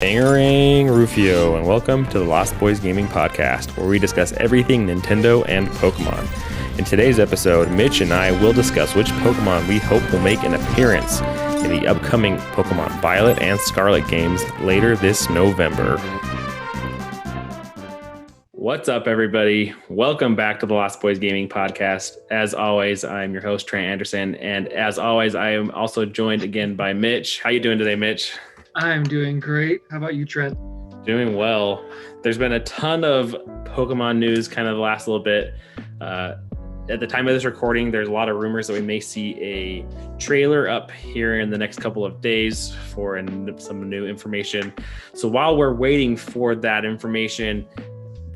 Bangarang Rufio, and welcome to the Lost Boyz Gaming Podcast, where we discuss everything Nintendo and Pokemon. In today's episode, Mitch and I will discuss which Pokemon we hope will make an appearance in the upcoming Pokemon Violet and Scarlet games later this November. What's up, everybody? Welcome back to the Lost Boyz Gaming Podcast. As always, I'm your host, Trent Anderson, and as always, I am also joined again by Mitch. How you doing today, Mitch? I'm doing great. How about you, Trent? Doing well. There's been a ton of Pokemon news kind of the last little bit. At the time of this recording, there's a lot of rumors that we may see a trailer up here in the next couple of days for some new information. So while we're waiting for that information,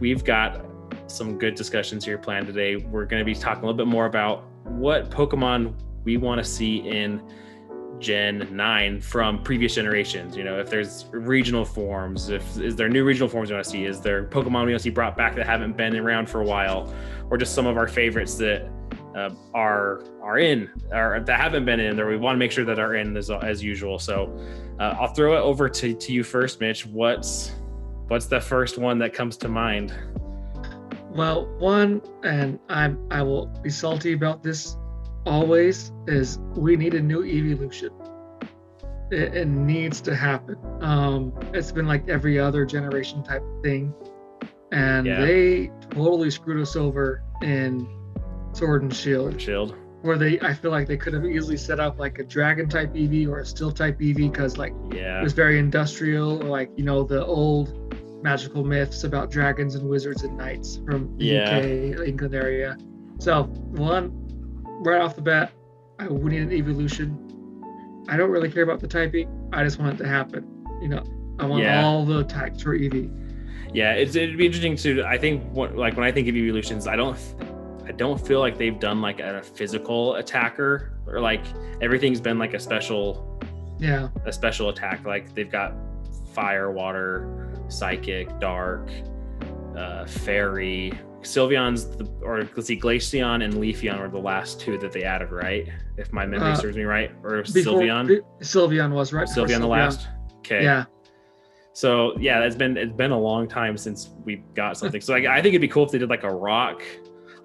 we've got some good discussions here planned today. We're going to be talking a little bit more about what Pokemon we want to see in Gen 9 from previous generations. You know, if there's regional forms, is there new regional forms we want to see? Is there Pokemon we want to see brought back that haven't been around for a while? Or just some of our favorites that are in, or that haven't been in, or we want to make sure that are in as usual. So I'll throw it over to you first, Mitch. What's the first one that comes to mind? Well, one, and I will be salty about this always, is we need a new evolution. It needs to happen. It's been like every other generation type of thing, and they totally screwed us over in Sword and Shield. Where I feel like they could have easily set up like a dragon type EV or a steel type EV, because it was very industrial, or like, you know, the old magical myths about dragons and wizards and knights from the UK, England area. So one, right off the bat, we need an evolution. I don't really care about the typing. I just want it to happen. You know, I want all the types for EV. Yeah, it'd be interesting to. I think when I think of evolutions, I don't feel like they've done like a physical attacker, or like everything's been like a special attack. Like they've got fire, water, psychic, dark, fairy. Sylveon's, Glaceon and Leafeon were the last two that they added, right? If my memory serves me right, or Sylveon. Sylveon was right. Sylveon the last. Okay. Yeah. So yeah, it's been a long time since we got something. So I think it'd be cool if they did like a rock.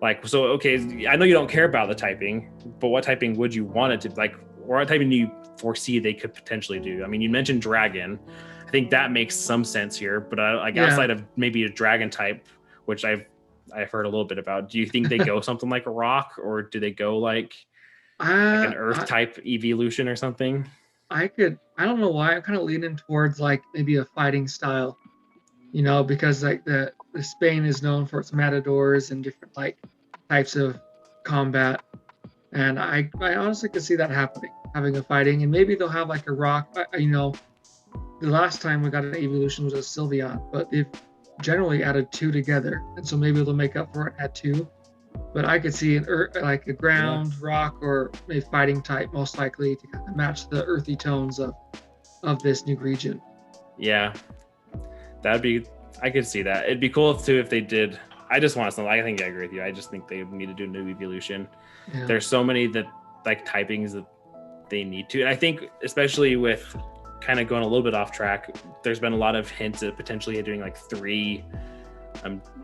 Okay, I know you don't care about the typing, but what typing would you want it to like? Or what typing do you foresee they could potentially do? I mean, you mentioned dragon. I think that makes some sense here, but outside of maybe a dragon type, which I've heard a little bit about. Do you think they go something like a rock, or do they go like an earth type evolution or something? I don't know why I'm kind of leaning towards like maybe a fighting style, you know, because like the Spain is known for its matadors and different like types of combat. And I honestly could see that happening, having a fighting, and maybe they'll have like a rock. You know, the last time we got an evolution was a Sylveon, but they've generally added two together, and so maybe they'll make up for it at two. But I could see like a ground, rock, or a fighting type, most likely to kind of match the earthy tones of this new region. Yeah, I could see that. It'd be cool too if they did. I just want something. I think I agree with you. I just think they need to do a new evolution. Yeah. There's so many that like typings that they need to, and I think especially with kind of going a little bit off track, there's been a lot of hints at potentially doing like 3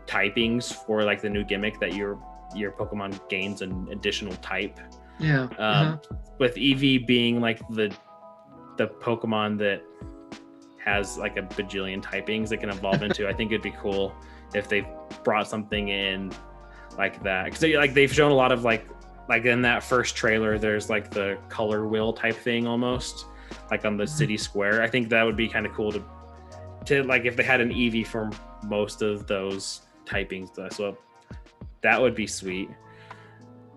typings for like the new gimmick that your Pokemon gains an additional type. With Eevee being like the Pokemon that has like a bajillion typings that can evolve into, I think it'd be cool if they brought something in like that, because like they've shown a lot of like in that first trailer, there's like the color wheel type thing almost like on the city square. I think that would be kind of cool to like if they had an Eevee for most of those typings. So that would be sweet.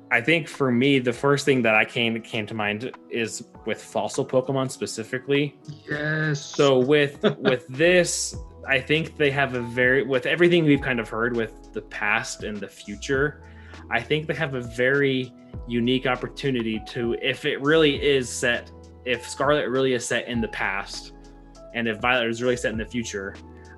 I think for me, the first thing that came to mind is with fossil Pokemon specifically. Yes. So with this, I think they have with everything we've kind of heard with the past and the future, I think they have a very unique opportunity to, if Scarlet really is set in the past, and if Violet is really set in the future,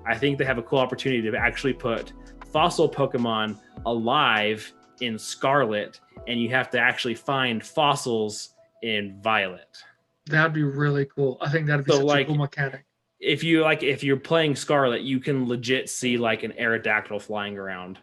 I think they have a cool opportunity to actually put fossil Pokemon alive in Scarlet, and you have to actually find fossils in Violet. That'd be really cool. I think that'd be such a cool mechanic. if you're playing Scarlet, you can legit see like an Aerodactyl flying around,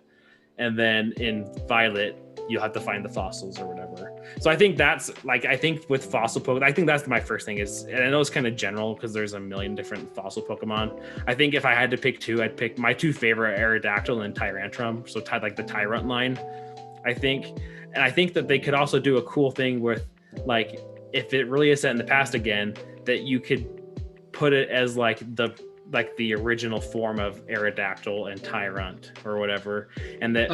and then in Violet you'll have to find the fossils or whatever. So I think that's like, I think with fossil Pokemon, I think that's my first thing is, and I know it's kind of general because there's a million different fossil Pokemon. I think if I had to pick two, I'd pick my two favorite, Aerodactyl and Tyrantrum. So like the Tyrant line, I think. And I think that they could also do a cool thing with, like, if it really is set in the past again, that you could put it as like the original form of Aerodactyl and Tyrant or whatever, and that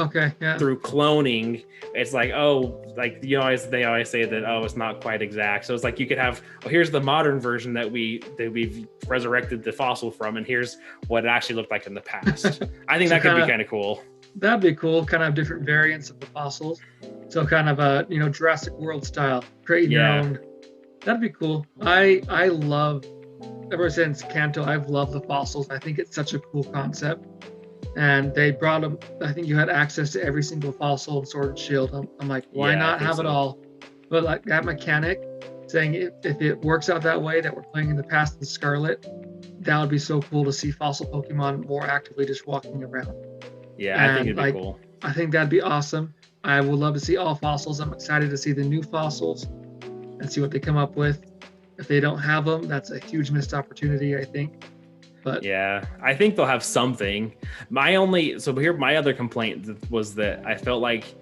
through cloning, it's like, oh, like, you know, they always say that, oh, it's not quite exact. So it's like you could have, oh, here's the modern version that we've resurrected the fossil from, and here's what it actually looked like in the past. I think so that could be kind of cool. That'd be cool. Kind of different variants of the fossils. So kind of a, you know, Jurassic World style, creating your own. That'd be cool. I love, ever since Kanto, I've loved the fossils. I think it's such a cool concept. And they brought them, I think you had access to every single fossil in Sword and Shield. I'm like, why not have it all? But like that mechanic, saying if it works out that way, that we're playing in the past in Scarlet, that would be so cool to see fossil Pokemon more actively just walking around. Yeah, and I think it'd be cool. I think that'd be awesome. I would love to see all fossils. I'm excited to see the new fossils and see what they come up with. If they don't have them, that's a huge missed opportunity, I think. But yeah, I think they'll have something. My other complaint was that I felt like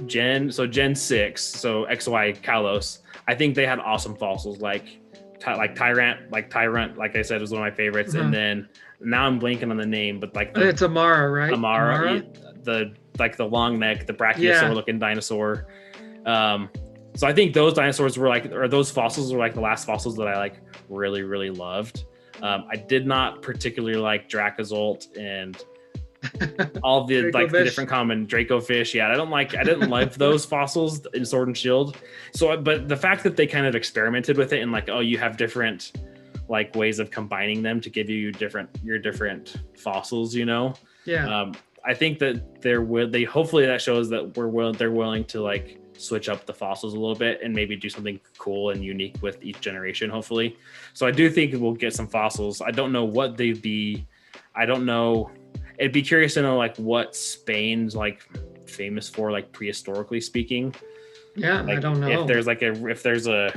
Gen 6, so XY Kalos, I think they had awesome fossils like Tyrant, like I said, was one of my favorites. And then now I'm blanking on the name, but like it's Amara, right? Amara, the long neck, the brachiosaur looking dinosaur. So I think those dinosaurs were like, or those fossils were like the last fossils that I like really, really loved. I did not particularly like Dracozolt and all the like the different common Dracofish. Yeah, I didn't like those fossils in Sword and Shield. So, but the fact that they kind of experimented with it and like, oh, you have different like ways of combining them to give you your different fossils, you know? Yeah. I think that hopefully that shows that they're willing to like switch up the fossils a little bit and maybe do something cool and unique with each generation, hopefully. So I do think we'll get some fossils. I don't know what they'd be. I don't know. It'd be curious to know like what Spain's like famous for, like prehistorically speaking. Yeah, like, I don't know. If there's a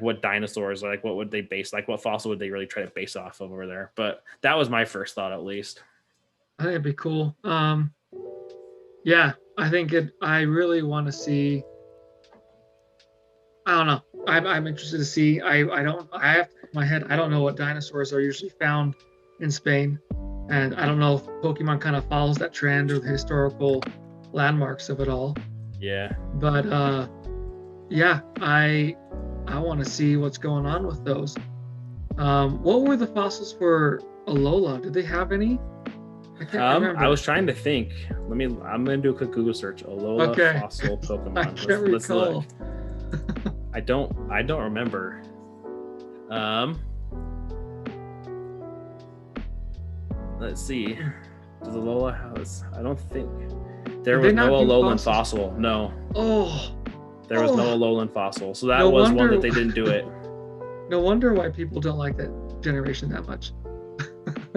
what dinosaurs, like what would they base, like what fossil would they really try to base off of over there? But that was my first thought, at least. I think it'd be cool. Yeah, I think I really want to see. I don't know. I'm interested to see. I have in my head, I don't know what dinosaurs are usually found in Spain, and I don't know if Pokemon kind of follows that trend or the historical landmarks of it all. Yeah. But yeah, I want to see what's going on with those. What were the fossils for Alola? Did they have any? I can't remember. I was trying to think. I'm gonna do a quick Google search. Alola fossil Pokemon. I can't recall. Let's look. I don't remember. Let's see. Does Alola have? I don't think there was no Alolan fossil. No. Oh. There was no Alolan fossil, so that was one that they didn't do it. No wonder why people don't like that generation that much.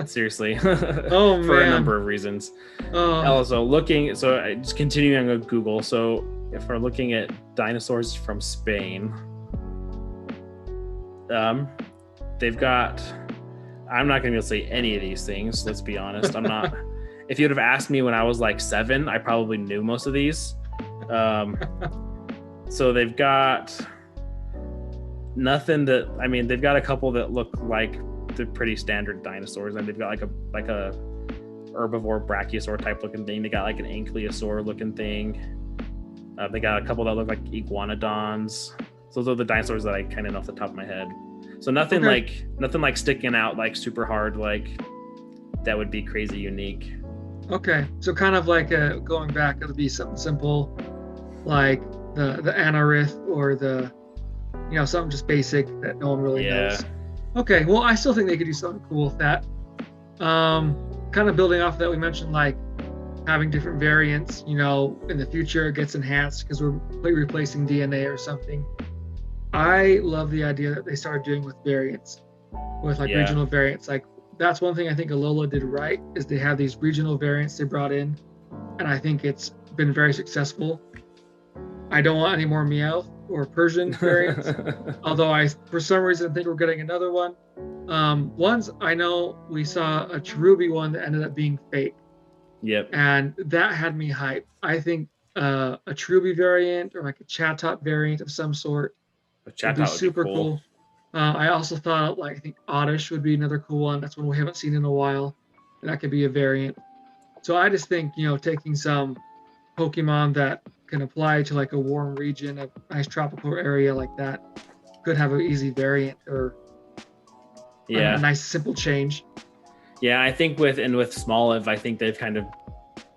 Seriously. Oh man. For a number of reasons. Also just continuing on Google. So if we're looking at dinosaurs from Spain, they've got. I'm not gonna be able to say any of these things. Let's be honest. I'm not. If you would have asked me when I was like 7, I probably knew most of these. So they've got nothing that, I mean, they've got a couple that look like the pretty standard dinosaurs, and they've got like a herbivore brachiosaur type looking thing. They got like an ankylosaur looking thing. They got a couple that look like iguanodons. So those are the dinosaurs that I kind of know off the top of my head. So nothing like sticking out like super hard, like that would be crazy unique. Okay, so kind of like going back, it'll be something simple, like the Anorith or the, you know, something just basic that no one really knows. Okay, well, I still think they could do something cool with that. Kind of building off of that, we mentioned like having different variants, you know, in the future it gets enhanced because we're replacing DNA or something. I love the idea that they started doing with variants, with like regional variants. Like that's one thing I think Alola did right is they have these regional variants they brought in, and I think it's been very successful. I don't want any more Meowth or Persian variants, although for some reason think we're getting another one. Ones I know we saw a Cherubi one that ended up being fake. Yep. And that had me hyped. I think a Cherubi variant or like a Chatot variant of some sort would be super cool. I also thought I think Oddish would be another cool one. That's one we haven't seen in a while. And that could be a variant. So I just think, taking some Pokemon that can apply to like a warm region, a nice tropical area like that, could have an easy variant or a nice simple change. Yeah, I think with Smoliv, I think they've kind of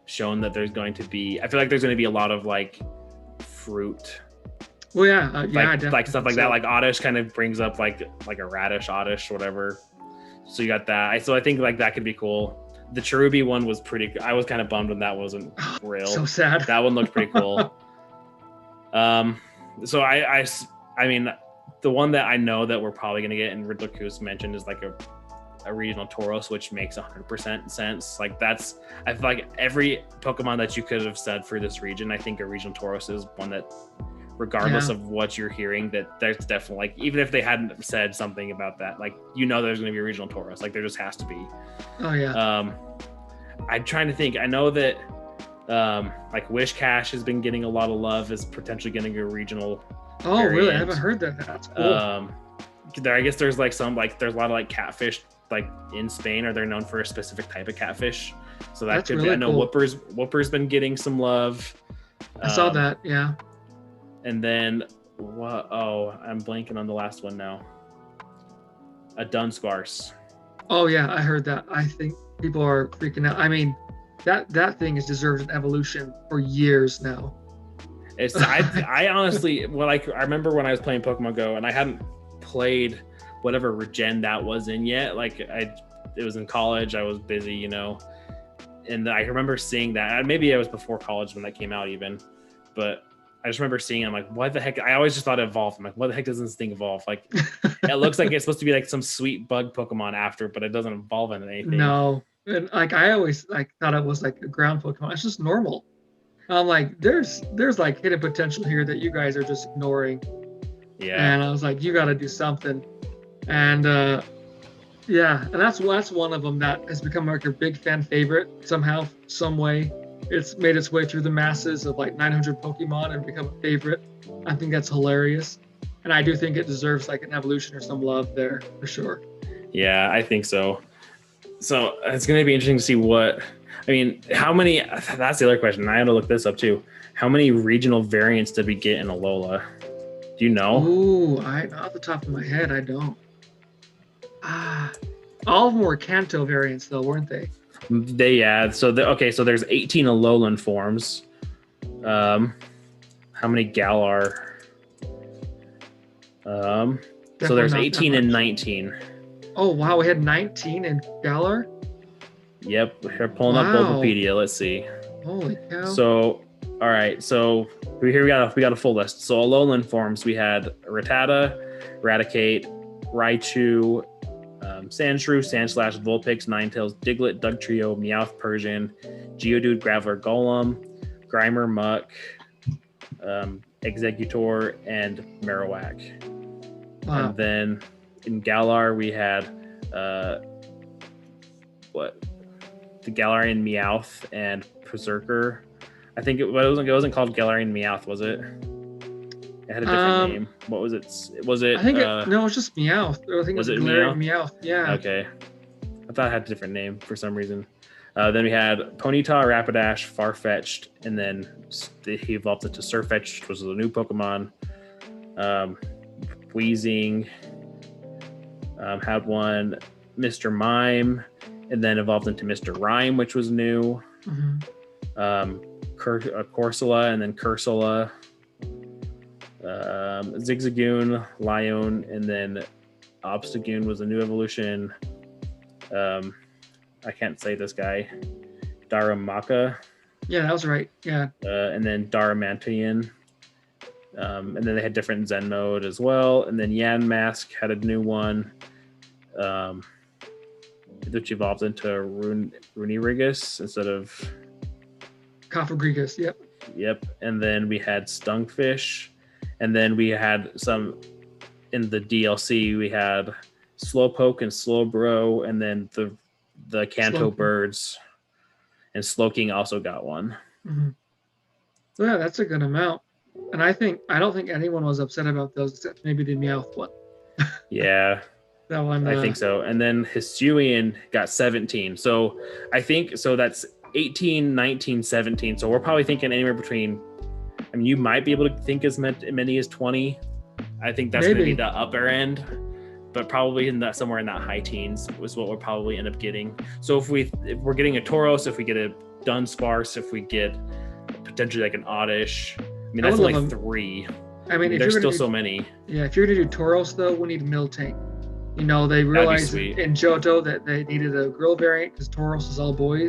shown that there's going to be. I feel like there's going to be a lot of like fruit. Well, yeah, like stuff like that. Like Oddish kind of brings up like a radish, Oddish, whatever. So you got that. So I think like that could be cool. The Cherubi one was pretty. I was kind of bummed when that wasn't real. So sad. That one looked pretty cool. So I mean, the one that I know that we're probably gonna get, and Riddler Coos mentioned, is like a regional Tauros, which makes 100% sense. Like I feel like every Pokemon that you could have said for this region, I think a regional Tauros is one that, regardless of what you're hearing, that there's definitely, like, even if they hadn't said something about that, like, there's going to be a regional Tauros. Like, there just has to be. Oh yeah. I'm trying to think. I know that like Wishcash has been getting a lot of love, is potentially getting a regional. Oh variant. Really? I haven't heard that. That's cool. I guess there's like there's a lot of like catfish like in Spain, or they're known for a specific type of catfish. So that could be. I know cool. Whooper's been getting some love. I saw that. Yeah. And then what? Oh, I'm blanking on the last one now. A Dunsparce. Oh yeah, I heard that. I think people are freaking out. I mean, that thing has deserved an evolution for years now. I honestly, I remember when I was playing Pokemon Go, and I hadn't played whatever gen that was in yet. Like it was in college. I was busy, and I remember seeing that. Maybe it was before college when that came out even, but I just remember seeing it. I'm like, what the heck? I always just thought it evolved. I'm like, what the heck doesn't this thing evolve? Like, it looks like it's supposed to be like some sweet bug Pokemon after, but it doesn't evolve into anything. No. And like, I always thought it was like a ground Pokemon. It's just normal. I'm like, there's like hidden potential here that you guys are just ignoring. Yeah. And I was like, you got to do something. And and that's one of them that has become like a big fan favorite somehow, some way. It's made its way through the masses of like 900 Pokemon and become a favorite. I think that's hilarious. And I do think it deserves like an evolution or some love there for sure. Yeah, I think so. So it's going to be interesting to see how many, that's the other question. I had to look this up too. How many regional variants did we get in Alola? Do you know? Ooh, off the top of my head, I don't. All of them were Kanto variants though, weren't they? So there's 18 Alolan forms. How many Galar? So there's 18 and 19. Oh wow, we had 19 in Galar? Yep, we're pulling up Bulbapedia. Let's see. Holy cow. So, all right. So here we got a full list. So Alolan forms, we had Rattata, Raticate, Raichu, Sandshrew, Sandslash, Vulpix, Ninetales, Diglett, Dugtrio, Meowth, Persian, Geodude, Graveler, Golem, Grimer, Muck, Exeggutor, and Marowak. Wow. And then in Galar we had the Galarian Meowth and Berserker. I think it wasn't called Galarian Meowth, was it? It had a different name. What was it? Was it? I think no, it was just Meowth. I think was it was Galarian Meowth. Yeah. Okay. I thought it had a different name for some reason. Then we had Ponyta, Rapidash, Farfetch'd, and then he evolved it to Sirfetch'd, which was a new Pokemon. Weezing had one, Mr. Mime, and then evolved into Mr. Rhyme, which was new. Mm-hmm. Corsola, and then Cursula. Zigzagoon, Lyon, and then Obstagoon was a new evolution. I can't say this guy. Daramaka. Yeah, that was right. Yeah. And then Daramantian. And then they had different Zen mode as well. And then Yan Mask had a new one, which evolved into Runerigus instead of Cofagrigus. Yep. And then we had Stunfish. And then we had some in the DLC. We had Slowpoke and Slowbro, and then the Kanto birds. And Slowking also got one. Mm-hmm. So yeah, that's a good amount. And I don't think anyone was upset about those except maybe the Meowth one. Yeah. That one. I think so. And then Hisuian got 17. So I think that's 18, 19, 17. So we're probably thinking anywhere between, I mean, you might be able to think as many as 20. I think that's going to be the upper end, but probably somewhere in that high teens was what we'll probably end up getting. So if we're getting a Tauros, if we get a Dunsparce, if we get potentially like an Oddish, I mean, that's only 3. I mean, there's still so many. Yeah, if you're going to do Tauros, though, we need Miltank. You know, they realized in Johto that they needed a girl variant because Tauros is all boy,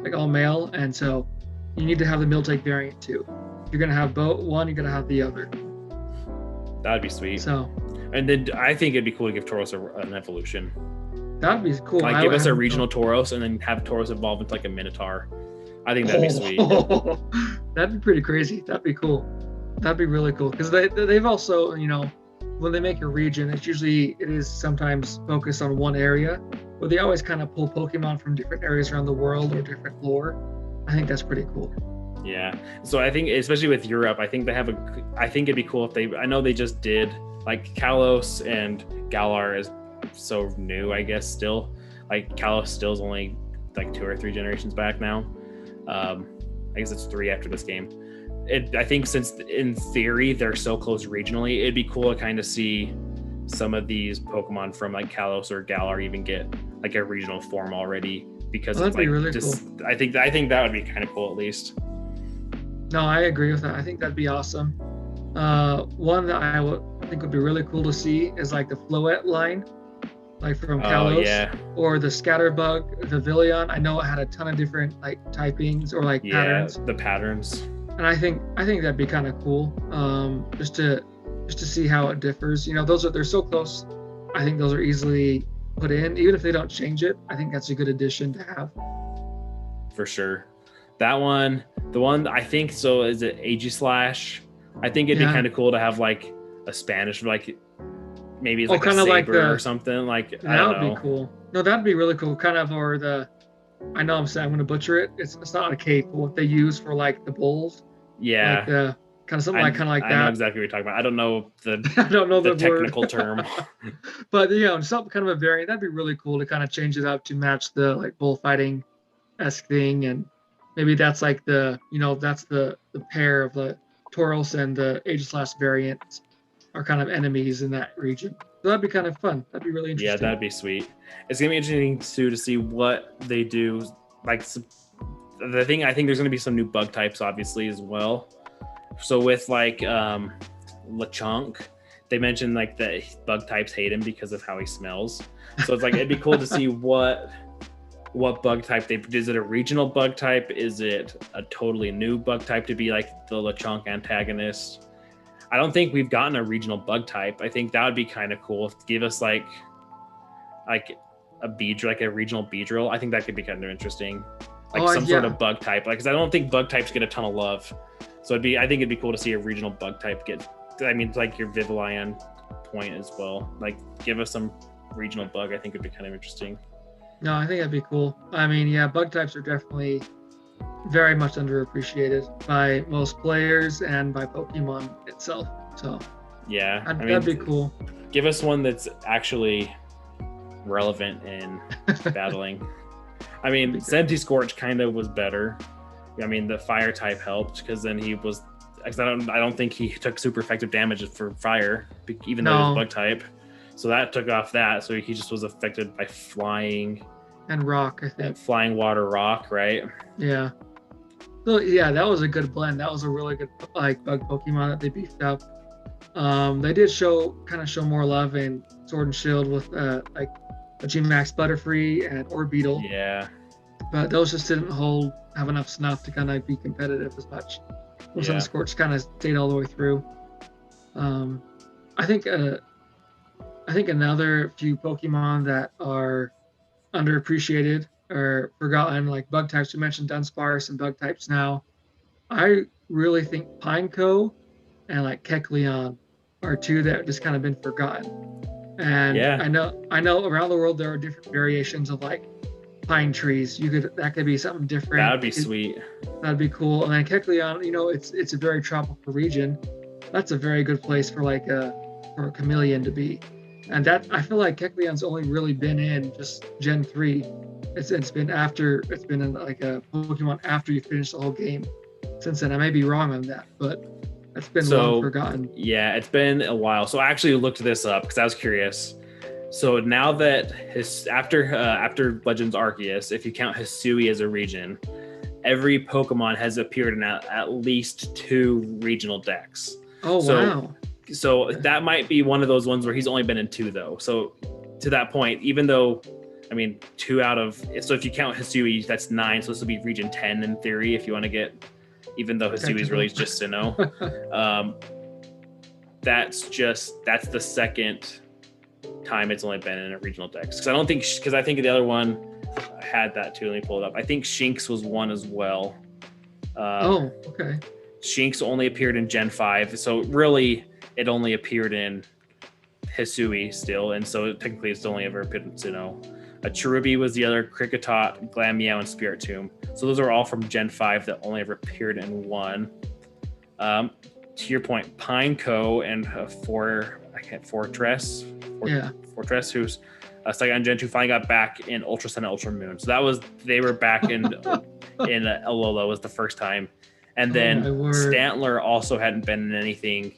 like all male, and so you need to have the Miltank variant too. If you're going to have both one, you're going to have the other. That'd be sweet. So, and then I think it'd be cool to give Tauros an evolution. That'd be cool. Like give us a regional Tauros and then have Tauros evolve into like a Minotaur. I think that'd be sweet. That'd be pretty crazy. That'd be cool. That'd be really cool because they've also, you know, when they make a region, it is sometimes focused on one area, but they always kind of pull Pokemon from different areas around the world or different lore. I think that's pretty cool. Yeah. So I think, especially with Europe, I think it'd be cool if I know they just did like Kalos and Galar is so new, I guess, still. Like Kalos still is only like 2 or 3 generations back now. I guess it's 3 after this game. I think since in theory they're so close regionally, it'd be cool to kind of see some of these Pokemon from like Kalos or Galar even get like a regional form already, because that'd be really cool. I think that would be kind of cool at least. No, I agree with that. I think that'd be awesome. One that I think would be really cool to see is like the Floette line, like from Kalos, or the Scatterbug, the Villion. I know it had a ton of different like typings or like patterns. The patterns. And I think that'd be kind of cool, just to see how it differs. You know, they're so close. I think those are easily put in, even if they don't change it. I think that's a good addition to have. For sure. That one, the one I think so is it Aegislash. I think it'd be kind of cool to have like a Spanish, like maybe it's like kind a saber like or something. Like that would be cool. No, that'd be really cool. Kind of, or I know I'm going to butcher it. It's not a cape, but what they use for like the bulls. Yeah. Like kind of something like that. I know exactly what you're talking about. I don't know the technical term. But you know, something kind of a variant. That'd be really cool to kind of change it up to match the like bullfighting-esque thing, and maybe that's like that's the pair of the Tauros and the Aegislash variant are kind of enemies in that region. So that'd be kind of fun. That'd be really interesting. Yeah, that'd be sweet. It's gonna be interesting too to see what they do. Like the thing, I think there's gonna be some new bug types, obviously, as well. So with like Lechonk, they mentioned like the bug types hate him because of how he smells. So it's like it'd be cool to see what bug type is it a regional bug type? Is it a totally new bug type to be like the Lechonk antagonist? I don't think we've gotten a regional bug type. I think that would be kind of cool. Give us like a Beedrill, like a regional Beedrill. I think that could be kind of interesting. Like sort of bug type. Like, because I don't think bug types get a ton of love. So I think it'd be cool to see a regional bug type get. I mean, like your Vivillon point as well. Like, give us some regional bug. I think would be kind of interesting. No, I think that'd be cool. I mean, yeah, bug types are definitely very much underappreciated by most players and by Pokemon itself. So yeah, that'd be cool. Give us one that's actually relevant in battling. I mean, Centiskorch kind of was better. I mean, the fire type helped because then he was. I don't think he took super effective damage for fire, even though he was bug type. So that took off that. So he just was affected by flying and rock, I think. Flying, water, rock, right? Yeah. So yeah, that was a good blend. That was a really good like bug Pokemon that they beefed up. They did show more love in Sword and Shield with like a G-Max Butterfree and Orbeetle. Yeah. But those just didn't have enough snuff to kind of be competitive as much. Centiskorch kind of stayed all the way through. I think another few Pokemon that are underappreciated or forgotten, like bug types. We mentioned Dunsparce and bug types now. I really think Pineco and like Kecleon are two that have just kind of been forgotten. And Yeah. I know around the world there are different variations of like pine trees. That could be something different. That would be sweet. That'd be cool. And then Kecleon, it's a very tropical region. That's a very good place for for a chameleon to be. And that, I feel like Kecleon's only really been in just Gen 3. It's been in like a Pokemon after you finish the whole game. Since then, I may be wrong on that, but that's been long forgotten. Yeah, it's been a while. So I actually looked this up because I was curious. So now that after Legends Arceus, if you count Hisui as a region, every Pokemon has appeared in at least 2 regional decks. Oh, wow. So that might be one of those ones where he's only been in 2 though. So to that point, even though, 2 out of, so if you count Hisui, that's 9. So this will be region 10 in theory, if you want to get, even though Hisui is really just Sinnoh. That's the second time it's only been in a regional dex. Because I think the other one had that too. Let me pull it up. I think Shinx was one as well. Okay. Shinx only appeared in Gen 5. So really, it only appeared in Hisui still, and so technically it's only ever appeared in Sinnoh. Cherubi was the other, Kricketot, Glameow, and Spiritomb. So those are all from Gen 5 that only ever appeared in 1. To your point, Pineco and Fortress, who's second on Gen 2, finally got back in Ultra Sun and Ultra Moon. So they were back in Alola was the first time. And then Stantler also hadn't been in anything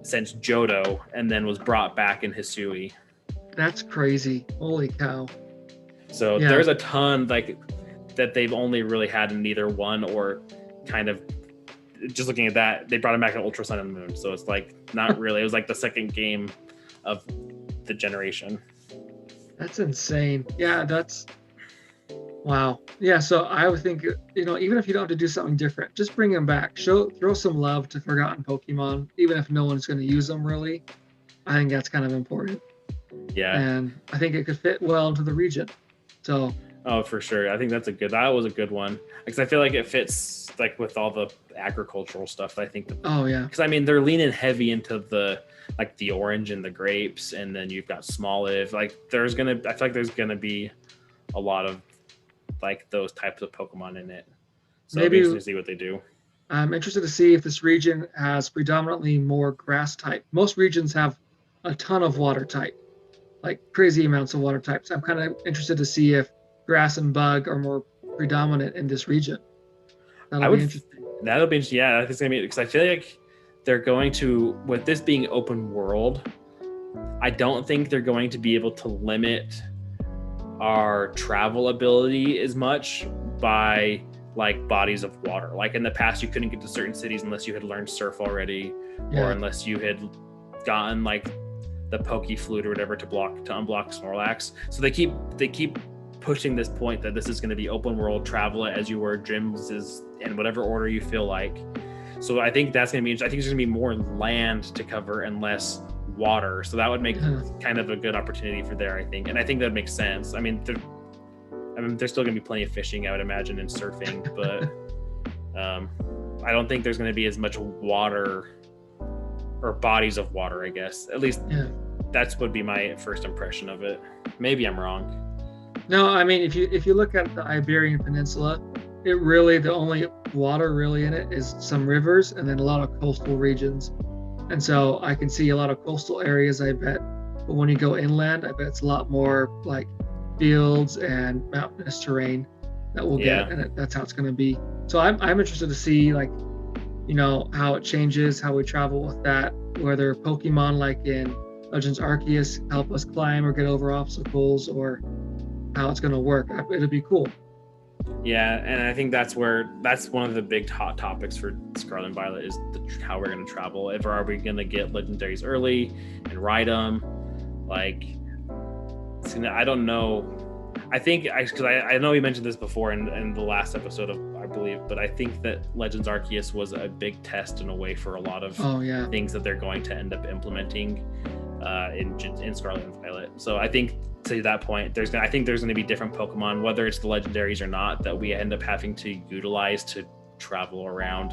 since Johto, and then was brought back in Hisui. That's crazy. Holy cow. So there's a ton that they've only really had in either one, or kind of just looking at that, they brought him back in Ultra Sun and Moon. So it's like not really, it was like the second game of the generation. That's insane. Yeah, wow. Yeah, so I would think, even if you don't have to do something different, just bring them back. Throw some love to forgotten Pokemon, even if no one's going to use them really. I think that's kind of important. Yeah. And I think it could fit well into the region. So. Oh, for sure. I think that was a good one. Because I feel like it fits like with all the agricultural stuff. I think. Because they're leaning heavy into the orange and the grapes, and then you've got Smoliv. I feel like there's gonna be a lot of like those types of Pokemon in it. So maybe to see what they do. I'm interested to see if this region has predominantly more grass type. Most regions have a ton of water type, like crazy amounts of water types. I'm kind of interested to see if grass and bug are more predominant in this region. That'll be interesting. Yeah, I think it's gonna be, because I feel like they're going to, with this being open world, I don't think they're going to be able to limit our travel ability as much by like bodies of water. Like in the past, you couldn't get to certain cities unless you had learned surf already, or unless you had gotten like the Poke Flute or whatever to unblock Snorlax. So they keep pushing this point that this is going to be open world, travel it as you were, gyms is in whatever order you feel like. So I think that's going to be, I think there's going to be more land to cover and less water. So that would make kind of a good opportunity for there, I think. And I think that makes sense. There's still going to be plenty of fishing, I would imagine, and surfing, but I don't think there's going to be as much water or bodies of water, I guess. At least that's would be my first impression of it. Maybe I'm wrong. No, if you look at the Iberian Peninsula, the only water really in it is some rivers and then a lot of coastal regions. And so I can see a lot of coastal areas, I bet. But when you go inland, I bet it's a lot more like fields and mountainous terrain that we'll get, and that's how it's going to be. So I'm interested to see how it changes, how we travel with that, whether Pokemon like in Legends Arceus help us climb or get over obstacles, or how it's going to work. It'll be cool. Yeah, and I think that's one of the big hot topics for Scarlet and Violet is how we're going to travel. Are we going to get legendaries early and ride them? I don't know. I think because I know we mentioned this before in the last episode of our believe, but I think that Legends Arceus was a big test in a way for a lot of things that they're going to end up implementing in Scarlet and Violet. So I think to that point, I think there's going to be different Pokemon, whether it's the legendaries or not, that we end up having to utilize to travel around,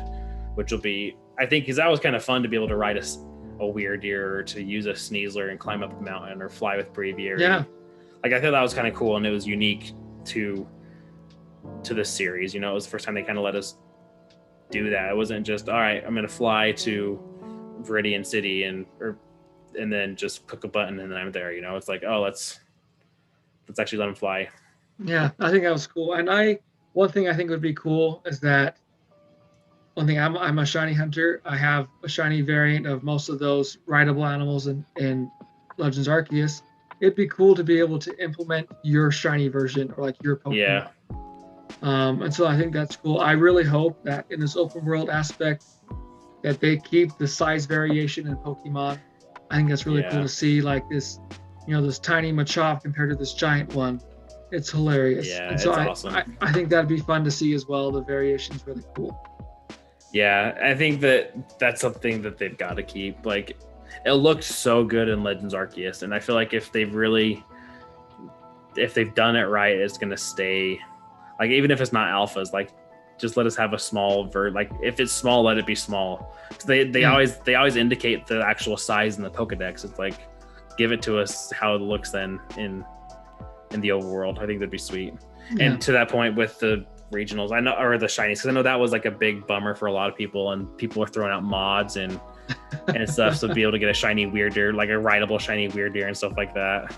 which will be, I think, because that was kind of fun to be able to ride a Weirdeer, or to use a Sneasler and climb up a mountain, or fly with Braviary. Yeah. Like, I thought that was kind of cool, and it was unique to this series. You know, it was the first time they kind of let us do that. It wasn't just, all right, I'm going to fly to Viridian City and then just click a button and then I'm there. You know, it's like, oh, let's actually let them fly. Yeah, I think that was cool. And one thing I think would be cool is that one thing, I'm a shiny hunter. I have a shiny variant of most of those rideable animals in Legends Arceus. It'd be cool to be able to implement your shiny version, or like your Pokemon. Yeah. And so I think that's cool. I really hope that in this open world aspect that they keep the size variation in Pokemon. I think that's really cool to see, like this, you know, this tiny Machop compared to this giant one. It's hilarious. Yeah, and so it's awesome. I think that'd be fun to see as well. The variation's really cool. Yeah, I think that's something that they've got to keep. Like, it looked so good in Legends Arceus, and I feel like if they've done it right, it's gonna stay. Like, even if it's not alphas, like, just let us have a small like, if it's small, let it be small. They always indicate the actual size in the Pokedex. It's like, give it to us how it looks then in the overworld. I think that'd be sweet. Yeah. And to that point with the regionals, I know, or the shinies, because I know that was like a big bummer for a lot of people, and people are throwing out mods and stuff, so to be able to get a shiny Weirdeer, like a rideable shiny Weirdeer and stuff like that.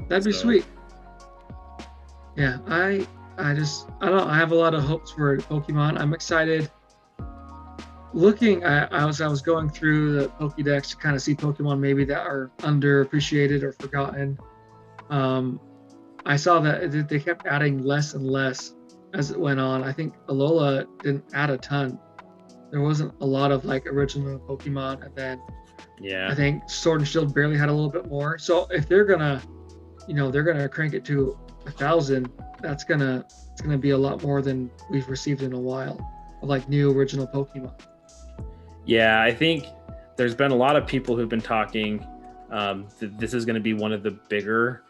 That'd be sweet. Yeah, I don't know, I have a lot of hopes for Pokemon. I'm excited. Looking at, I was going through the Pokédex to kind of see Pokemon maybe that are underappreciated or forgotten. I saw that they kept adding less and less as it went on. I think Alola didn't add a ton. There wasn't a lot of like original Pokemon, and then I think Sword and Shield barely had a little bit more. So if they're gonna crank it to 1,000, it's gonna be a lot more than we've received in a while of like new original Pokemon. Yeah, I think there's been a lot of people who've been talking that this is going to be one of the bigger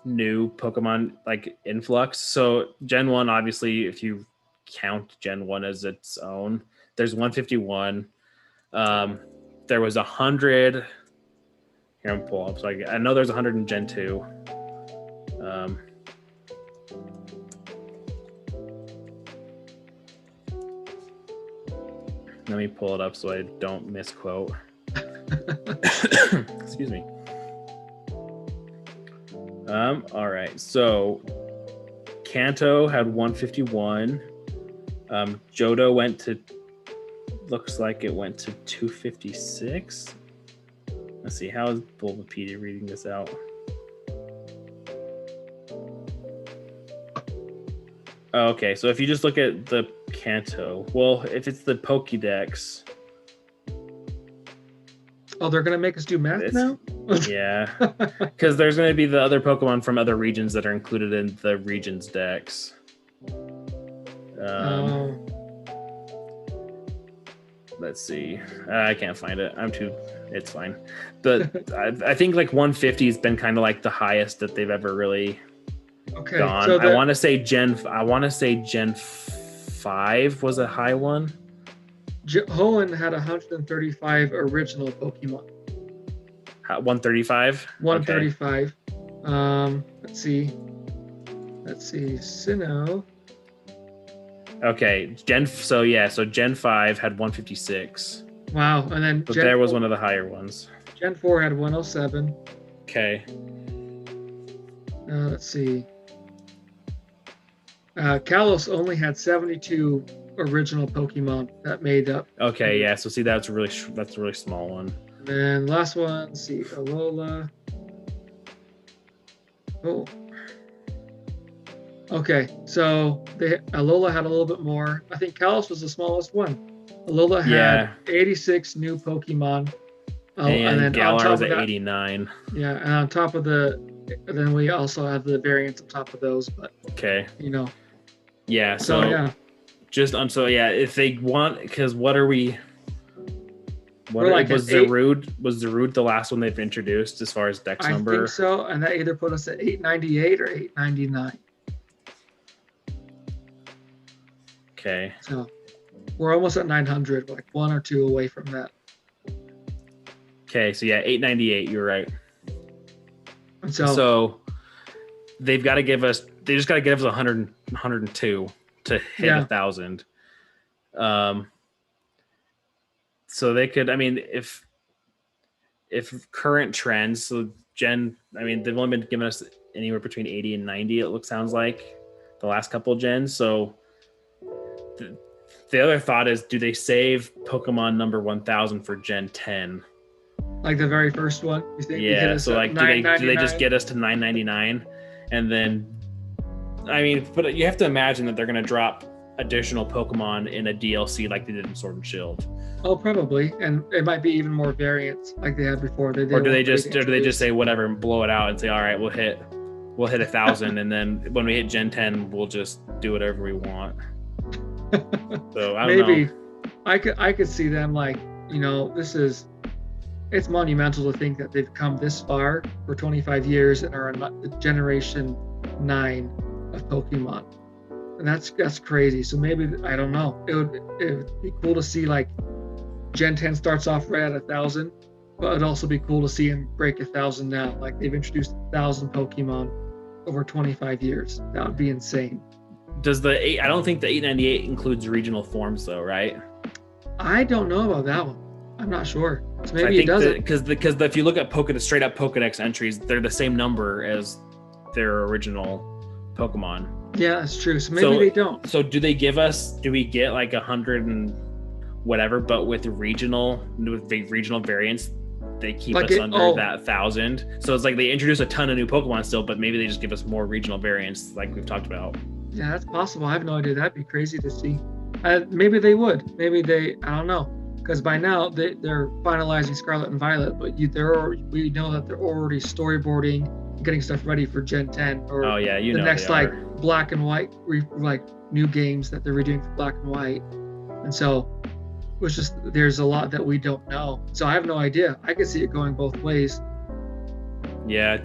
new Pokemon like influx. So Gen 1, obviously, if you count Gen 1 as its own, there's 151. There was 100. Here, I'm pull up. So I know there's 100 in Gen 2. Let me pull it up so I don't misquote. Excuse me. All right. So Kanto had 151. Johto looks like it went to 256. Let's see, how is Bulbapedia reading this out? Okay, so if you just look at the Kanto, well, if it's the Pokédex. Oh, they're going to make us do math now? Yeah, because there's going to be the other Pokemon from other regions that are included in the regions dex. Let's see. I can't find it. It's fine. But I think like 150 has been kind of like the highest that they've ever really gone. So I want to say Gen 5 was a high one. Hoenn had 135 original Pokemon. 135? 135. Okay. Let's see. Sinnoh. Okay, Gen 5 had 156. Wow, and then there was one of the higher ones. Gen 4 had 107. Okay. Let's see. Kalos only had 72 original Pokemon that made up. Okay, yeah. So see, that's a really small one. And then last one, let's see, Alola. Oh. Okay, so Alola had a little bit more. I think Kalos was the smallest one. Alola had 86 new Pokemon. And then Galar was at 89. Yeah, and on top of then we also have the variants on top of those. But okay, Yeah. So yeah. If they want, because what are we? What like was Zarude? Was Zarude the last one they've introduced as far as dex number? I think so, and that either put us at 898 or 899. Okay. So we're almost at 900, like 1 or 2 away from that. Okay, so yeah, 898. You're right. And so they've got to give us. They just got to give us 100, 102 to hit 1,000. So they could. I mean, if current trends, so they've only been giving us anywhere between 80 and 90. It sounds like the last couple of gens. So the other thought is, do they save Pokemon number 1000 for Gen 10? Like the very first one? You think? Yeah. So like, do they just get us to 999, and then, I mean, but you have to imagine that they're going to drop additional Pokemon in a DLC like they did in Sword and Shield. Oh, probably, and it might be even more variants like they had before. Or do they just say whatever and blow it out and say, all right, we'll hit 1,000, and then when we hit Gen 10, we'll just do whatever we want. So I don't know. I could see them like, it's monumental to think that they've come this far for 25 years and are in generation 9 of Pokemon. And that's crazy. So maybe, I don't know. It would be cool to see like Gen 10 starts off right at 1,000, but it'd also be cool to see them break 1,000 now. Like they've introduced 1,000 Pokemon over 25 years. That would be insane. I don't think the 898 includes regional forms though, right? I don't know about that one. I'm not sure. So maybe it doesn't. Because if you look at straight up Pokedex entries, they're the same number as their original Pokemon. Yeah, that's true. So maybe they don't. So do we get like 100 and whatever, but with regional variants, they keep us under that 1,000. So it's like they introduce a ton of new Pokemon still, but maybe they just give us more regional variants like we've talked about. Yeah, that's possible. I have no idea. That'd be crazy to see. Maybe they would. Maybe I don't know. Because by now they're finalizing Scarlet and Violet, but we know that they're already storyboarding, getting stuff ready for Gen 10 or the next like Black and White, like new games that they're redoing for Black and White. And so there's a lot that we don't know. So I have no idea. I could see it going both ways. Yeah.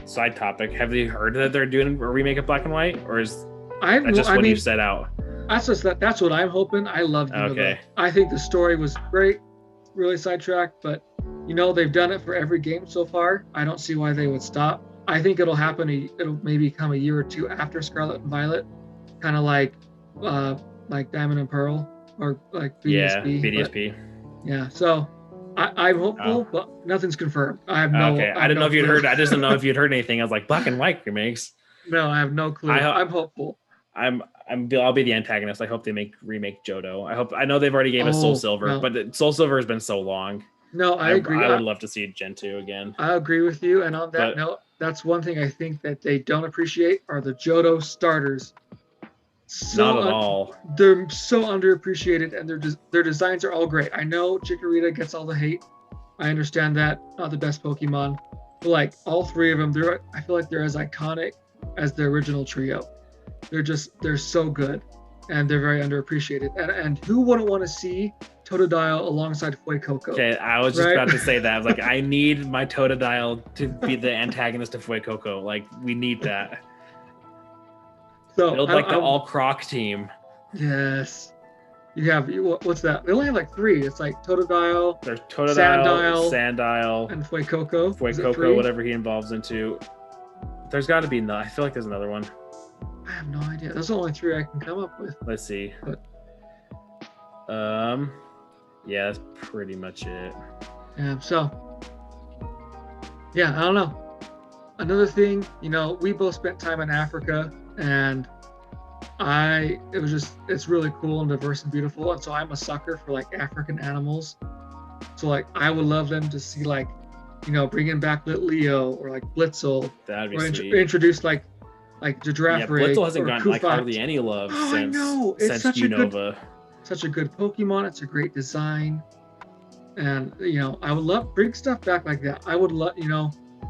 Side topic, have you heard that they're doing a remake of Black and White, or is that just what you said out? That's what I'm hoping. I loved it. Okay. I think the story was great, really sidetracked, but they've done it for every game so far. I don't see why they would stop. I think it'll happen. It'll maybe come a year or two after Scarlet and Violet, kind of like Diamond and Pearl, or like BDSP. Yeah, BDSP. Yeah. So I'm hopeful, but nothing's confirmed. I have no. Okay. I didn't know if you'd heard. I just didn't know if you'd heard anything. I was like, Black and White remakes. No, I have no clue. I'm hopeful. I'll be the antagonist. I hope they remake Johto. I know they've already gave us Soul Silver, but Soul Silver has been so long. No, I agree. I would love to see Gen 2 again. I agree with you. And on that note, that's one thing I think that they don't appreciate are the Johto starters. Not at all. They're so underappreciated, and their designs are all great. I know Chikorita gets all the hate. I understand that. Not the best Pokemon. But like all three of them, I feel like they're as iconic as the original trio. They're so good, and they're very underappreciated. And who wouldn't want to see Totodile alongside Fuecoco? Okay, I was just about to say that. I was like, I need my Totodile to be the antagonist of Fuecoco. Like, we need that. So build like the all-croc team. Yes. You have, what's that? They only have like 3. It's like Totodile. There's Totodile, Sandile, and Fuecoco. Fuecoco, whatever he involves into. There's got to be I feel like there's another one. I have no idea. Those are the only 3 I can come up with. Let's see. But, yeah, that's pretty much it. Yeah. So, yeah, I don't know. Another thing, we both spent time in Africa, and it's really cool and diverse and beautiful. And so I'm a sucker for like African animals. So like I would love them to see like, bringing back Leo or like Blitzel. That'd be or sweet. Introduce like the giraffe. Yeah, Blitzel hasn't gotten like hardly any love since Unova. Such a good Pokemon. It's a great design, and I would love bring stuff back like that. I would love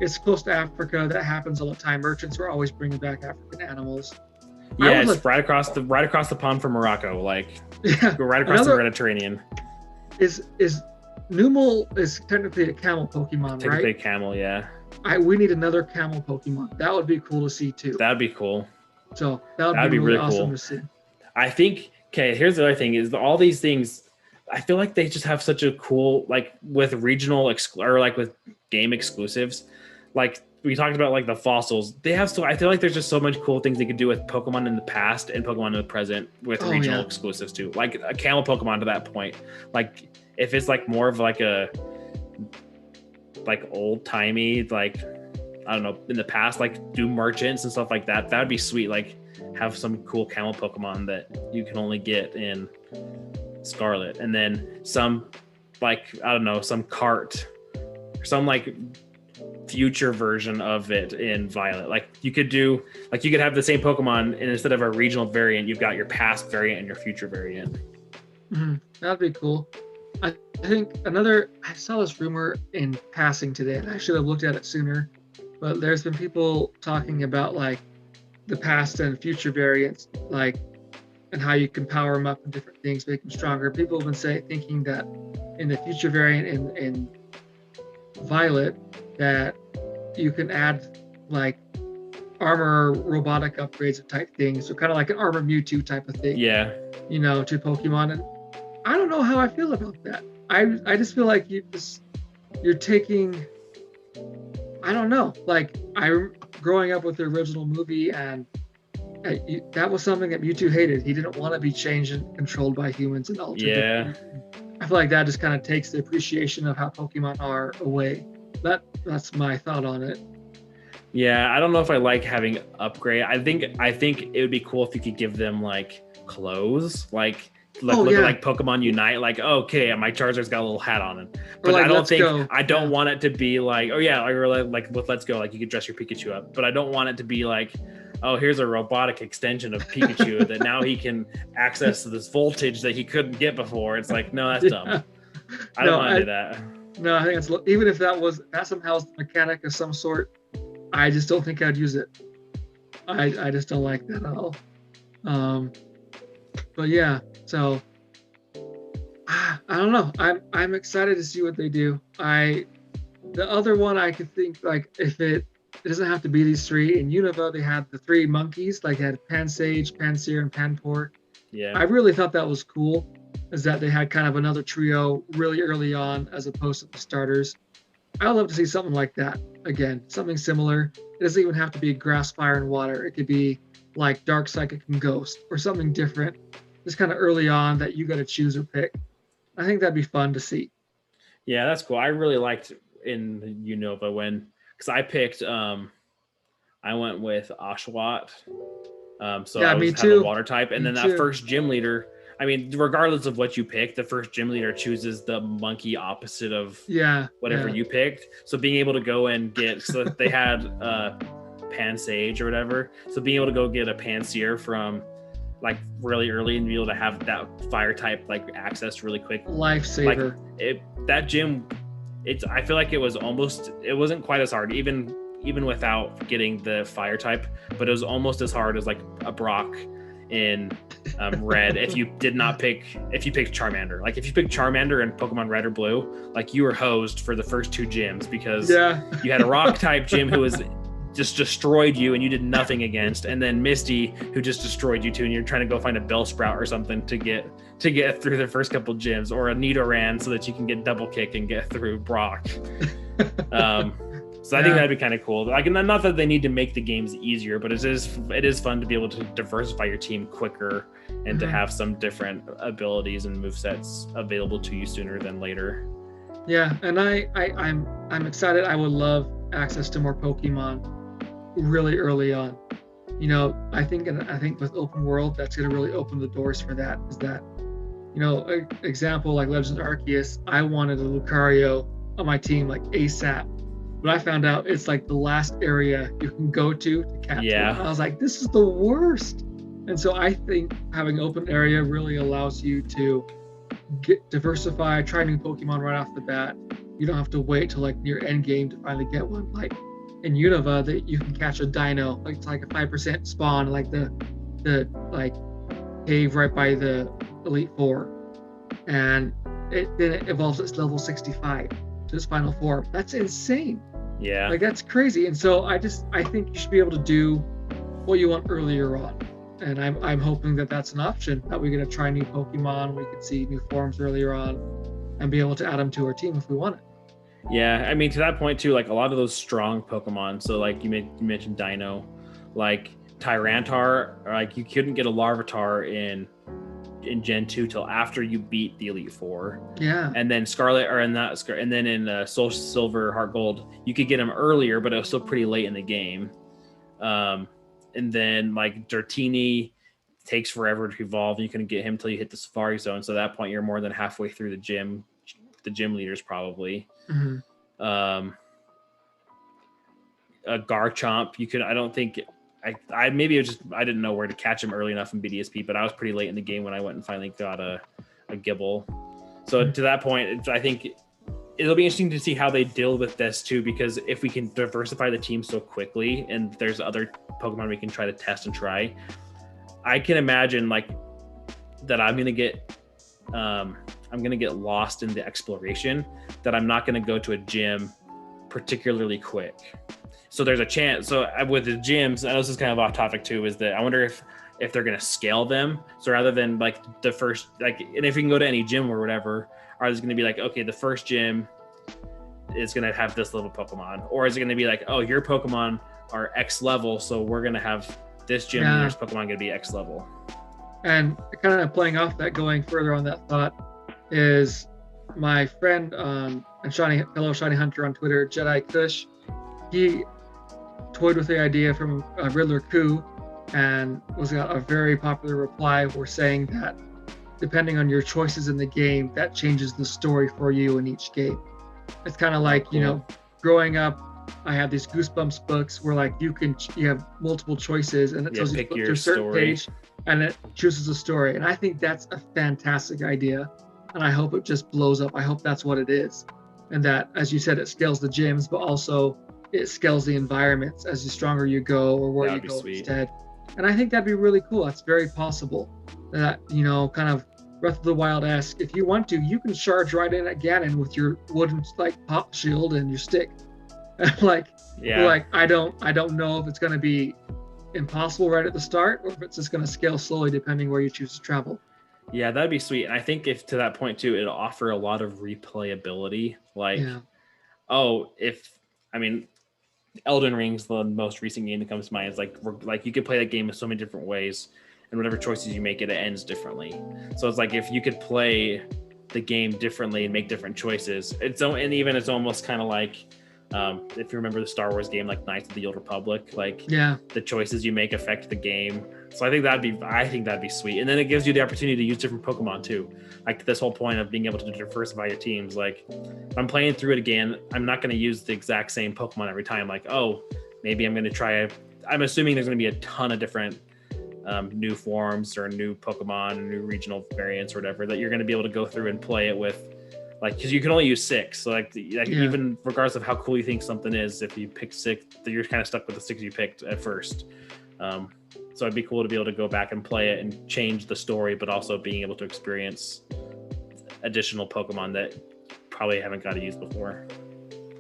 it's close to Africa. That happens all the time. Merchants are always bringing back African animals. Yeah, it's right across the pond from Morocco, like right across the Mediterranean. Is Numel is technically a camel Pokemon, technically right? A camel, yeah. We need another camel Pokemon. That would be cool to see too. That'd be cool. So that'd be really awesome to see. I think. Okay, here's the other thing: is all these things. I feel like they just have such a cool, like with regional or like with game exclusives, like we talked about, like the fossils. They have I feel like there's just so much cool things they could do with Pokemon in the past and Pokemon in the present with regional exclusives too. Like a camel Pokemon to that point. Like if it's like more of like a old timey, like I don't know, in the past, like do merchants and stuff like that. That would be sweet. Like have some cool camel Pokemon that you can only get in Scarlet, and then some like I don't know, some cart or some like future version of it in Violet. Like you could have the same Pokemon, and instead of a regional variant, you've got your past variant and your future variant. That'd be cool. I think I saw this rumor in passing today, and I should have looked at it sooner, but there's been people talking about like the past and future variants, like, and how you can power them up and different things, make them stronger. People have been thinking that in the future variant in Violet, that you can add like armor robotic upgrades type things, so kind of like an armor Mewtwo type of thing. Yeah. To Pokemon, and I don't know how I feel about that. I just feel like you're taking. I don't know. Like growing up with the original movie, and that was something that Mewtwo hated. He didn't want to be changed and controlled by humans and altered. Yeah. I feel like that just kind of takes the appreciation of how Pokemon are away. That's my thought on it. Yeah, I don't know if I like having upgrade. I think it would be cool if you could give them like clothes, like look at like Pokemon Unite, like okay, my Charizard's got a little hat on it. But like, I don't want it to be like, oh yeah, like with Let's Go, like you could dress your Pikachu up. But I don't want it to be like, oh, here's a robotic extension of Pikachu that now he can access this voltage that he couldn't get before. It's like, no, that's dumb. I don't want to do that. No, I think even if that somehow is the mechanic of some sort, I just don't think I'd use it. I just don't like that at all. But yeah, so I don't know. I'm excited to see what they do. The other one I could think, like, if it doesn't have to be these three. In Unova, they had the three monkeys, like they had Pansage, Pansear, and Panpour. Yeah. I really thought that was cool, is that they had kind of another trio really early on as opposed to the starters. I'd love to see something like that again, something similar. It doesn't even have to be grass, fire, and water. It could be like Dark, Psychic, and Ghost, or something different. Just kind of early on that you got to choose or pick. I think that'd be fun to see. Yeah, that's cool. I really liked in Unova because I picked, I went with Oshawott. So I was kind of water type. And then that first gym leader, I mean, regardless of what you pick, the first gym leader chooses the monkey opposite of whatever you picked. So being able to go and get, so they had Pansage or whatever. So being able to go get a Pansear from like really early and be able to have that fire type like access really quick. Lifesaver. Like that gym, I feel like it wasn't quite as hard, even without getting the fire type, but it was almost as hard as like a Brock in Red if you picked Charmander. Like if you picked Charmander in Pokemon Red or Blue, like you were hosed for the first two gyms because you had a rock type gym who was just destroyed you and you did nothing against, and then Misty who just destroyed you too, and you're trying to go find a Bellsprout or something to get through the first couple gyms, or a Nidoran so that you can get double kick and get through Brock. So I think that'd be kind of cool. Like, not that they need to make the games easier, but it is fun to be able to diversify your team quicker and to have some different abilities and movesets available to you sooner than later. Yeah, and I'm excited. I would love access to more Pokemon really early on. I think with open world, that's going to really open the doors for that. Is that, example like Legends Arceus, I wanted a Lucario on my team like ASAP. But I found out it's like the last area you can go to catch one. I was like, this is the worst. And so I think having open area really allows you to diversify, try new Pokemon right off the bat. You don't have to wait till like near end game to finally get one. Like in Unova, that you can catch a Dino, like it's like a 5% spawn, like the the like cave right by the Elite Four, and then it evolves its level 65 to its final form. That's insane. Yeah. Like that's crazy. And so I think you should be able to do what you want earlier on. And I'm hoping that that's an option, that we're going to try new Pokemon, we could see new forms earlier on and be able to add them to our team if we want it. Yeah, I mean, to that point too, like a lot of those strong Pokemon, so like you mentioned Dino, like Tyranitar, like you couldn't get a Larvitar in Gen 2 till after you beat the Elite Four. Yeah. And then and then in Soul Silver, Heart Gold, you could get them earlier, but it was still pretty late in the game. And then like Dratini takes forever to evolve, and you couldn't get him until you hit the Safari Zone. So at that point, you're more than halfway through the gym leaders probably. Mm-hmm. A Garchomp, you could. I don't think I maybe it was just I didn't know where to catch him early enough in BDSP, but I was pretty late in the game when I went and finally got a Gibble. So to that point, I think it'll be interesting to see how they deal with this too, because if we can diversify the team so quickly and there's other Pokemon we can try to test and try, I can imagine like that I'm gonna get lost in the exploration, that I'm not gonna go to a gym particularly quick. So there's a chance. So with the gyms, I know this is kind of off topic too, is that I wonder if they're gonna scale them. So rather than like the first, like, and if you can go to any gym or whatever, are they gonna be like, okay, the first gym is gonna have this level Pokemon, or is it gonna be like, oh, your Pokemon are X level, so we're gonna have this gym leader's Pokemon gonna be X level. And kind of playing off that, going further on that thought, is my friend and fellow Shiny Hunter on Twitter, Jedi Kush. He toyed with the idea from Riddler Coup and got a very popular reply for saying that depending on your choices in the game, that changes the story for you in each game. It's kind of like, you know, growing up, I had these Goosebumps books where like you have multiple choices, and it tells you to a certain page and it chooses a story. And I think that's a fantastic idea, and I hope it just blows up. I hope that's what it is, and that, as you said, it scales the gyms, but also it scales the environments as the stronger you go or where you go instead. And I think that'd be really cool. That's very possible. That, you know, kind of Breath of the Wild-esque. If you want to, you can charge right in at Ganon with your wooden like pop shield and your stick. Like I don't know if it's going to be impossible right at the start, or if it's just going to scale slowly depending where you choose to travel. Yeah, that'd be sweet. And I think if to that point too, it'll offer a lot of replayability. Like, Elden Ring's the most recent game that comes to mind. It's like you could play that game in so many different ways, and whatever choices you make, it ends differently. So it's like if you could play the game differently and make different choices, it's almost kind of like if you remember the Star Wars game, like Knights of the Old Republic, the choices you make affect the game. So I think that'd be sweet. And then it gives you the opportunity to use different Pokemon too. Like this whole point of being able to diversify your teams. Like if I'm playing through it again, I'm not going to use the exact same Pokemon every time. Like, oh, maybe I'm going to try I'm assuming there's going to be a ton of different new forms or new Pokemon, new regional variants or whatever that you're going to be able to go through and play it with. Like, because you can only use 6, so even regardless of how cool you think something is, if you pick 6, you're kind of stuck with the 6 you picked at first. So it'd be cool to be able to go back and play it and change the story, but also being able to experience additional Pokemon that probably haven't got to use before.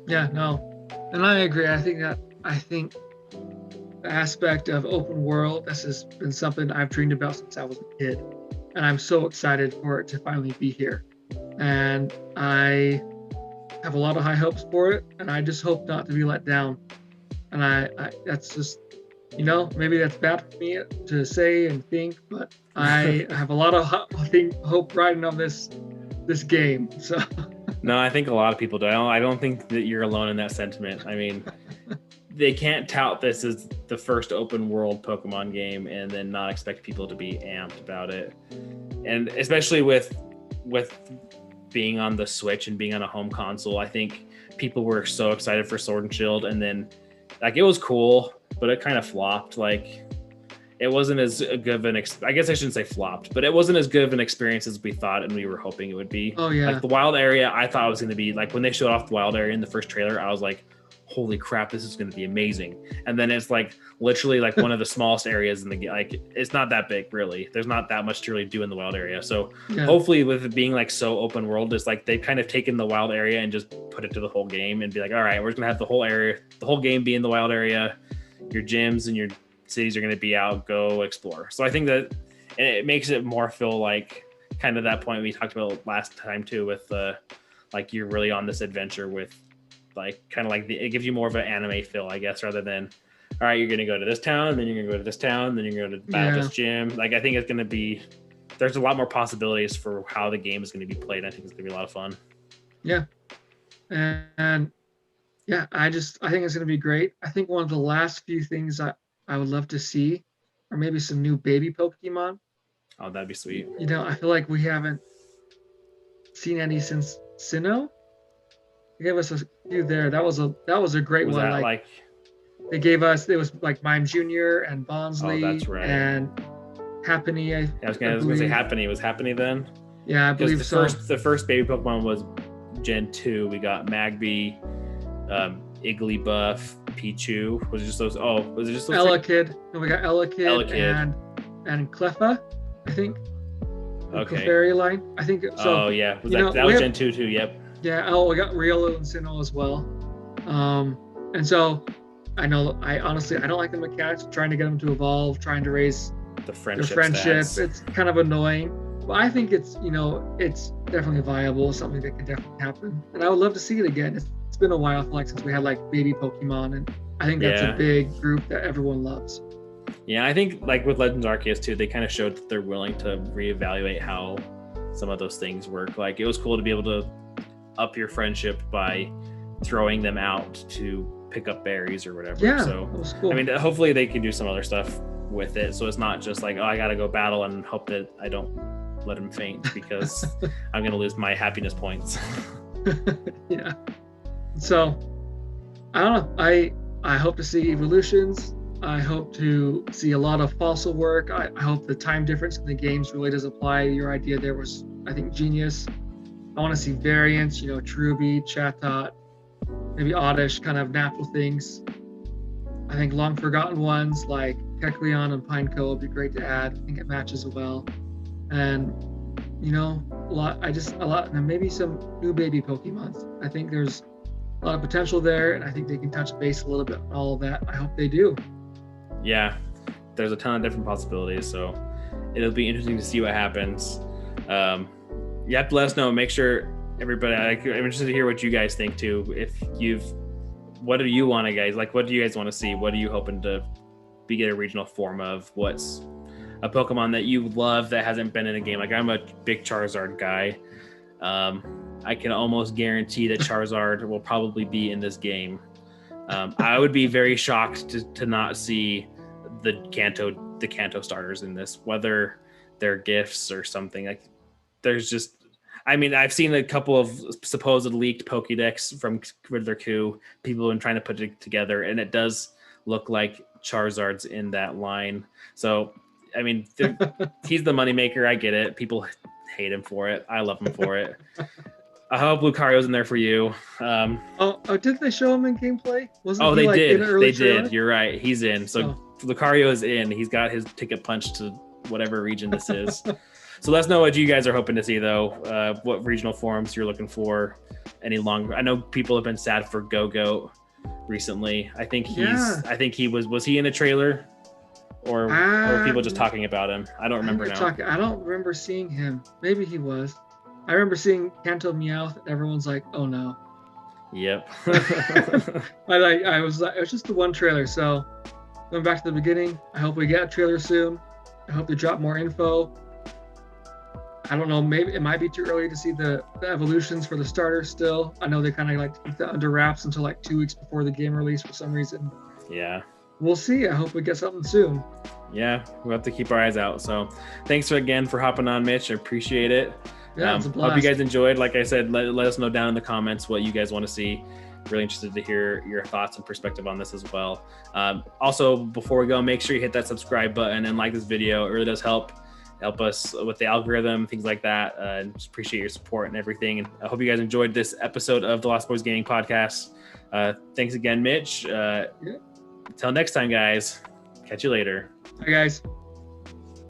Yeah, no, and I agree. I think the aspect of open world, this has been something I've dreamed about since I was a kid, and I'm so excited for it to finally be here. And I have a lot of high hopes for it, and I just hope not to be let down. And I that's just, you know, maybe that's bad for me to say and think, but I have a lot of hope riding on this game. So no, I think a lot of people do. I don't think that you're alone in that sentiment. I mean, they can't tout this as the first open world Pokemon game and then not expect people to be amped about it. And especially with being on the Switch and being on a home console, I think people were so excited for Sword and Shield, and then like it was cool, but it kind of flopped. Like it wasn't as good of I guess I shouldn't say flopped, but it wasn't as good of an experience as we thought and we were hoping it would be. Oh yeah. Like the wild area, I thought it was going to be like when they showed off the wild area in the first trailer, I was like, holy crap, this is going to be amazing. And then it's like literally like one of the smallest areas in the game. Like it's not that big really. There's not that much to really do in the wild area. So hopefully with it being like so open world, it's like they've kind of taken the wild area and just put it to the whole game and be like, all right, we're just gonna have the whole area, the whole game be in the wild area. Your gyms and your cities are going to be out, go explore. So I think that it makes it more feel like kind of that point we talked about last time too, with like you're really on this adventure with like kind of like it gives you more of an anime feel, I guess, rather than all right, you're going to go to this town, then you're going to go to this town, then you're going to battle this gym. Like I think it's going to be, there's a lot more possibilities for how the game is going to be played. I think it's going to be a lot of fun. Yeah. And yeah, I think it's going to be great. I think one of the last few things I would love to see are maybe some new baby Pokemon. Oh, that'd be sweet. You know, I feel like we haven't seen any since Sinnoh. They gave us a few there. That was a great one. Like they gave us, it was like Mime Jr. and Bonsley. Oh, that's right. And Happiny. I was gonna say Happiny. Was Happiny then? Yeah, I believe so. The first baby Pokemon was Gen 2. We got Magby, Igglybuff, Pichu. Was it just those? Oh, was it just those? Elekid. No, we got Elekid and Cleffa, I think. Okay. Clefairy line. I think so. Oh yeah, that was Gen 2 too? Yep. Yeah. Oh, we got Riolu and Sinnoh as well. And so I honestly don't like the mechanics of trying to get them to evolve, trying to raise the friendship. Stats. It's kind of annoying. But I think it's definitely viable, something that could definitely happen. And I would love to see it again. It's been a while, like since we had like baby Pokemon, and I think that's a big group that everyone loves. Yeah, I think like with Legends Arceus too, they kind of showed that they're willing to reevaluate how some of those things work. Like it was cool to be able to up your friendship by throwing them out to pick up berries or whatever. Yeah, so that was cool. I mean, hopefully they can do some other stuff with it, so it's not just like, oh, I gotta go battle and hope that I don't let him faint because I'm gonna lose my happiness points. Yeah. So I don't know. I hope to see evolutions. I hope to see a lot of fossil work. I hope the time difference in the games really does apply. Your idea there was, I think, genius. I want to see variants, Cherubi, Chatot, maybe Oddish, kind of natural things. I think long forgotten ones like Kecleon and Pineco would be great to add. I think it matches well. And, a lot, and maybe some new baby Pokemon. I think there's a lot of potential there, and I think they can touch base a little bit on all of that. I hope they do. Yeah, there's a ton of different possibilities, so it'll be interesting to see what happens. You have to let us know. Make sure everybody, I'm interested to hear what you guys think too. What do you want to guys, like what do you guys want to see? What are you hoping to get a regional form of? What's a Pokemon that you love that hasn't been in a game? Like I'm a big Charizard guy. I can almost guarantee that Charizard will probably be in this game. I would be very shocked to not see the Kanto starters in this, whether they're gifts or something. Like there's just, I've seen a couple of supposed leaked Pokédex from Riddler Coup. People have been trying to put it together, and it does look like Charizard's in that line. So, he's the moneymaker. I get it. People hate him for it. I love him for it. I hope Lucario's in there for you. Did they show him in gameplay? They did. They did. You're right. He's in. So Lucario is in. He's got his ticket punched to whatever region this is. So let us know what you guys are hoping to see, though. What regional forms you're looking for. I know people have been sad for Go-Goat recently. I think he was he in a trailer? Or were people just talking about him? I don't remember now. I don't remember seeing him. Maybe he was. I remember seeing Kanto Meowth, and everyone's like, "Oh no." Yep. I was like, it was just the one trailer. So going back to the beginning, I hope we get a trailer soon. I hope they drop more info. I don't know. Maybe it might be too early to see the evolutions for the starters still. I know they kind of like to keep that under wraps until like 2 weeks before the game release for some reason. Yeah. We'll see. I hope we get something soon. Yeah, we'll have to keep our eyes out. So thanks again for hopping on, Mitch. I appreciate it. Yeah, it's a blast. Hope you guys enjoyed. Like I said, let us know down in the comments what you guys want to see. Really interested to hear your thoughts and perspective on this as well. Also, before we go, make sure you hit that subscribe button and like this video. It really does help. help us with the algorithm, things like that. Just appreciate your support and everything. And I hope you guys enjoyed this episode of the Lost Boyz Gaming Podcast. Thanks again, Mitch. Until next time, guys. Catch you later. Bye, guys.